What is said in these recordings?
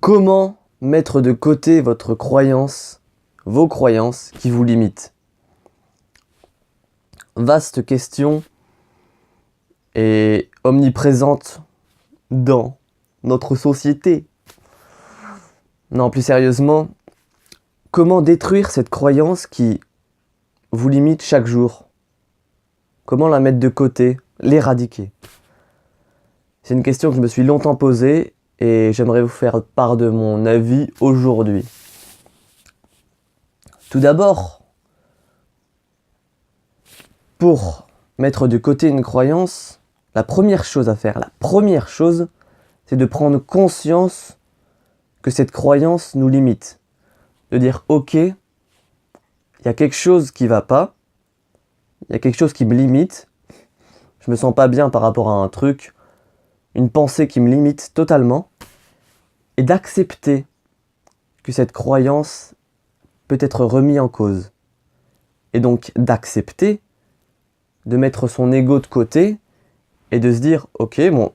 Comment mettre de côté votre croyance, vos croyances qui vous limitent? Vaste question et omniprésente dans notre société. Non, plus sérieusement, comment détruire cette croyance qui vous limite chaque jour? Comment la mettre de côté, l'éradiquer? C'est une question que je me suis longtemps posée et j'aimerais vous faire part de mon avis aujourd'hui. Tout d'abord, pour mettre de côté une croyance, la première chose à faire, c'est de prendre conscience que cette croyance nous limite. De dire, ok, il y a quelque chose qui va pas, il y a quelque chose qui me limite, je me sens pas bien par rapport à un truc, une pensée qui me limite totalement, et d'accepter que cette croyance peut être remise en cause. Et donc d'accepter de mettre son ego de côté et de se dire, ok, bon,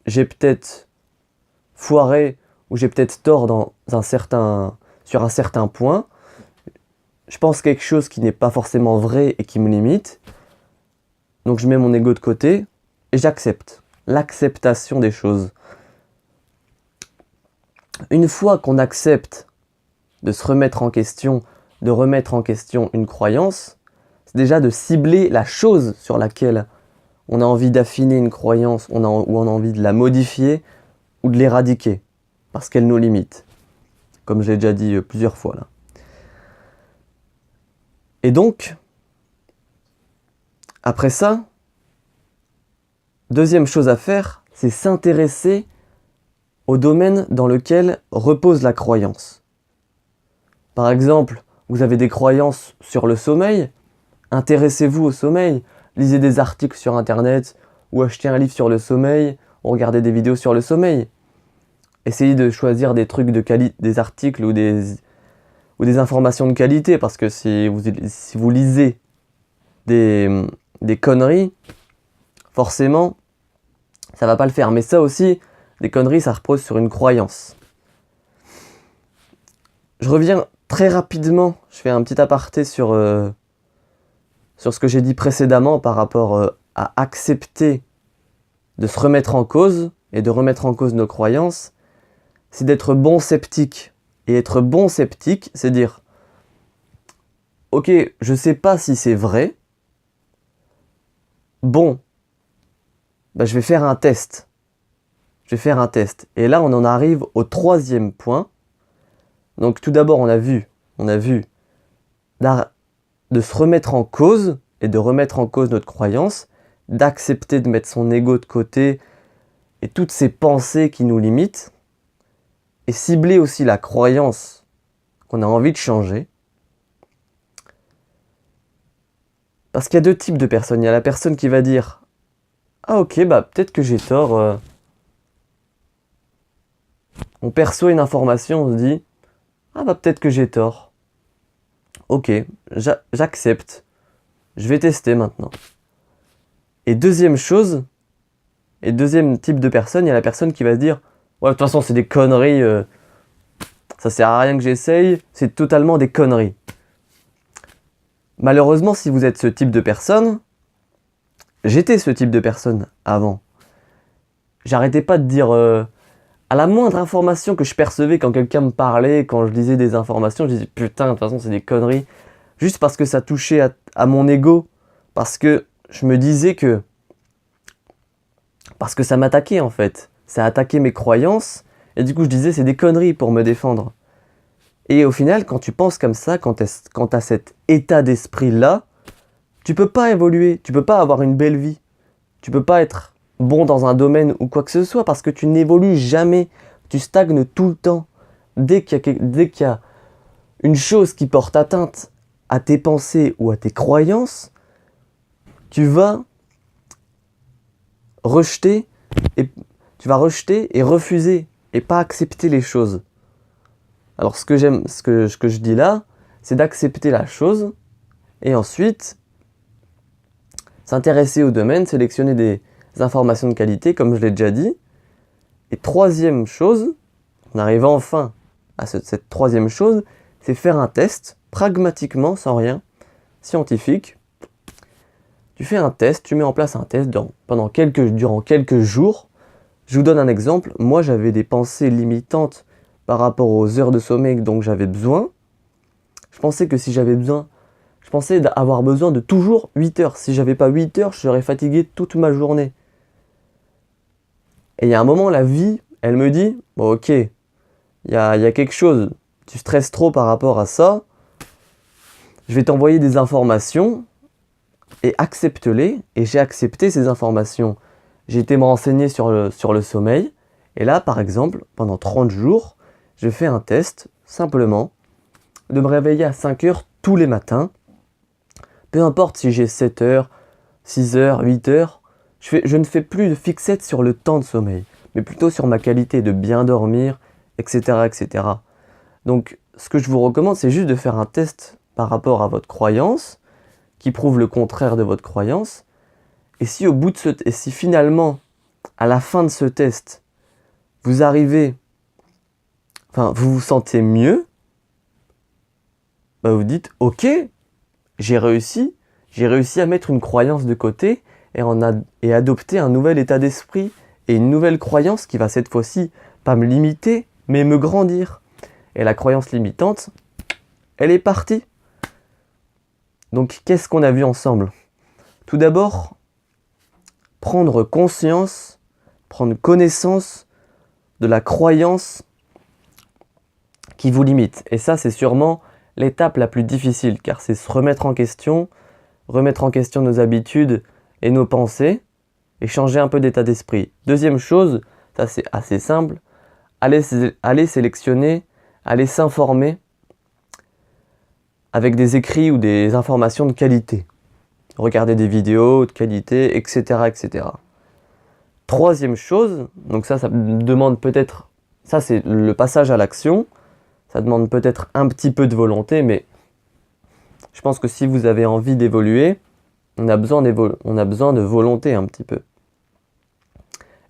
j'ai peut-être foiré ou j'ai peut-être tort sur un certain point, je pense quelque chose qui n'est pas forcément vrai et qui me limite, donc je mets mon ego de côté et j'accepte. L'acceptation des choses. Une fois qu'on accepte de se remettre en question, de remettre en question une croyance, c'est déjà de cibler la chose sur laquelle on a envie d'affiner une croyance, ou on a envie de la modifier ou de l'éradiquer, parce qu'elle nous limite, comme j'ai déjà dit plusieurs fois là. Et donc, après ça, deuxième chose à faire, c'est s'intéresser au domaine dans lequel repose la croyance. Par exemple, vous avez des croyances sur le sommeil, intéressez-vous au sommeil, lisez des articles sur internet ou achetez un livre sur le sommeil ou regardez des vidéos sur le sommeil. Essayez de choisir des trucs des articles ou des informations de qualité, parce que si vous lisez des conneries, forcément, ça va pas le faire. Mais ça aussi, des conneries, ça repose sur une croyance. Je reviens très rapidement, je fais un petit aparté sur ce que j'ai dit précédemment par rapport à accepter de se remettre en cause et de remettre en cause nos croyances, c'est d'être bon sceptique. Et être bon sceptique, c'est dire, ok, je sais pas si c'est vrai, bon, bah, je vais faire un test. Et là, on en arrive au troisième point. Donc tout d'abord, on a vu de se remettre en cause et de remettre en cause notre croyance, d'accepter de mettre son ego de côté et toutes ces pensées qui nous limitent, et cibler aussi la croyance qu'on a envie de changer. Parce qu'il y a deux types de personnes. Il y a la personne qui va dire « Ah ok, bah peut-être que j'ai tort. On perçoit une information, on se dit « Ah bah peut-être que j'ai tort. Ok, j'accepte. Je vais tester maintenant. » Et deuxième type de personne, il y a la personne qui va se dire « Ouais, de toute façon, c'est des conneries. Ça sert à rien que j'essaye. C'est totalement des conneries. » Malheureusement, si vous êtes ce type de personne, j'étais ce type de personne avant. J'arrêtais pas de dire... à la moindre information que je percevais quand quelqu'un me parlait, quand je lisais des informations, je disais « Putain, de toute façon, c'est des conneries. » Juste parce que ça touchait à mon ego. Parce que je me disais que... Parce que ça m'attaquait en fait. Ça attaquait mes croyances. Et du coup, je disais c'est des conneries pour me défendre. Et au final, quand tu penses comme ça, quand tu as cet état d'esprit-là, tu peux pas évoluer. Tu peux pas avoir une belle vie. Tu peux pas être bon dans un domaine ou quoi que ce soit parce que tu n'évolues jamais. Tu stagnes tout le temps. Dès qu'il y a une chose qui porte atteinte à tes pensées ou à tes croyances, tu vas rejeter et refuser et pas accepter les choses. Alors ce que je dis là, c'est d'accepter la chose et ensuite s'intéresser au domaine, sélectionner des informations de qualité comme je l'ai déjà dit. Et troisième chose, on arrive enfin à cette troisième chose, c'est faire un test, pragmatiquement, sans rien, scientifique. Tu fais un test, tu mets en place un test durant quelques jours. Je vous donne un exemple. Moi, j'avais des pensées limitantes par rapport aux heures de sommeil dont j'avais besoin. Je pensais avoir besoin de toujours 8 heures. Si j'avais pas 8 heures, je serais fatigué toute ma journée. Et il y a un moment, la vie, elle me dit, bon, ok, il y a quelque chose, tu stresses trop par rapport à ça, je vais t'envoyer des informations et accepte-les. Et j'ai accepté ces informations. J'ai été me renseigner sur le sommeil. Et là, par exemple, pendant 30 jours, je fais un test, simplement, de me réveiller à 5 heures tous les matins. Peu importe si j'ai 7 heures, 6 heures, 8 heures, je ne fais plus de fixette sur le temps de sommeil, mais plutôt sur ma qualité de bien dormir, etc., etc. Donc, ce que je vous recommande, c'est juste de faire un test par rapport à votre croyance, qui prouve le contraire de votre croyance. Et si finalement, à la fin de ce test, vous vous sentez mieux, bah vous dites, ok, j'ai réussi à mettre une croyance de côté et adopter un nouvel état d'esprit et une nouvelle croyance qui va cette fois-ci pas me limiter, mais me grandir. Et la croyance limitante, elle est partie. Donc, qu'est-ce qu'on a vu ensemble ? Tout d'abord, prendre connaissance de la croyance qui vous limite. Et ça, c'est sûrement l'étape la plus difficile, car c'est se remettre en question nos habitudes et nos pensées, et changer un peu d'état d'esprit. Deuxième chose, ça c'est assez simple, aller sélectionner, aller s'informer avec des écrits ou des informations de qualité. Regarder des vidéos de qualité, etc., etc. Troisième chose, donc ça demande peut-être, ça c'est le passage à l'action, ça demande peut-être un petit peu de volonté, mais je pense que si vous avez envie d'évoluer, on a besoin de volonté un petit peu.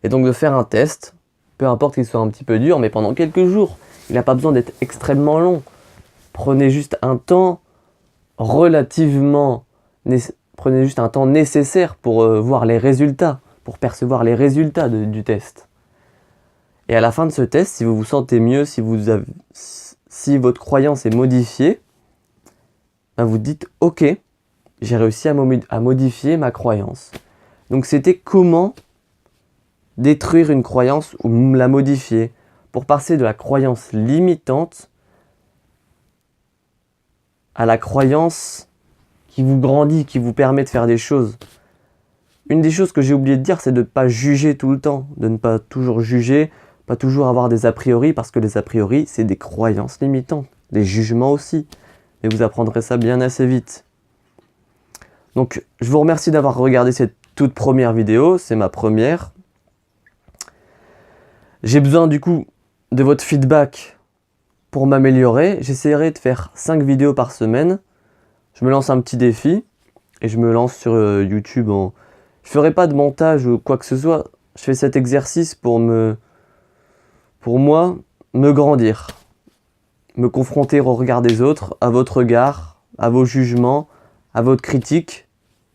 Et donc de faire un test, peu importe qu'il soit un petit peu dur, mais pendant quelques jours, il n'a pas besoin d'être extrêmement long. Prenez juste un temps nécessaire pour voir les résultats, pour percevoir les résultats du test. Et à la fin de ce test, si vous vous sentez mieux, si votre croyance est modifiée, ben vous dites « Ok, j'ai réussi à modifier ma croyance. » Donc c'était comment détruire une croyance ou la modifier pour passer de la croyance limitante à la croyance qui vous grandit, qui vous permet de faire des choses. Une des choses que j'ai oublié de dire, c'est de ne pas juger tout le temps, de ne pas toujours juger, pas toujours avoir des a priori, parce que les a priori, c'est des croyances limitantes, des jugements aussi. Mais vous apprendrez ça bien assez vite. Donc, je vous remercie d'avoir regardé cette toute première vidéo, c'est ma première. J'ai besoin du coup de votre feedback pour m'améliorer. J'essaierai de faire 5 vidéos par semaine. Je me lance un petit défi et je me lance sur YouTube. Je ferai pas de montage ou quoi que ce soit. Je fais cet exercice pour moi, me grandir. Me confronter au regard des autres, à votre regard, à vos jugements, à votre critique.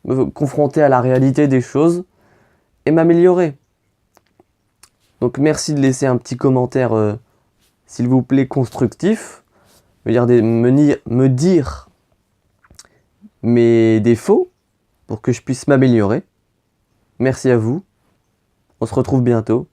Me confronter à la réalité des choses et m'améliorer. Donc merci de laisser un petit commentaire, s'il vous plaît, constructif. Me dire mes défauts pour que je puisse m'améliorer. Merci à vous. On se retrouve bientôt.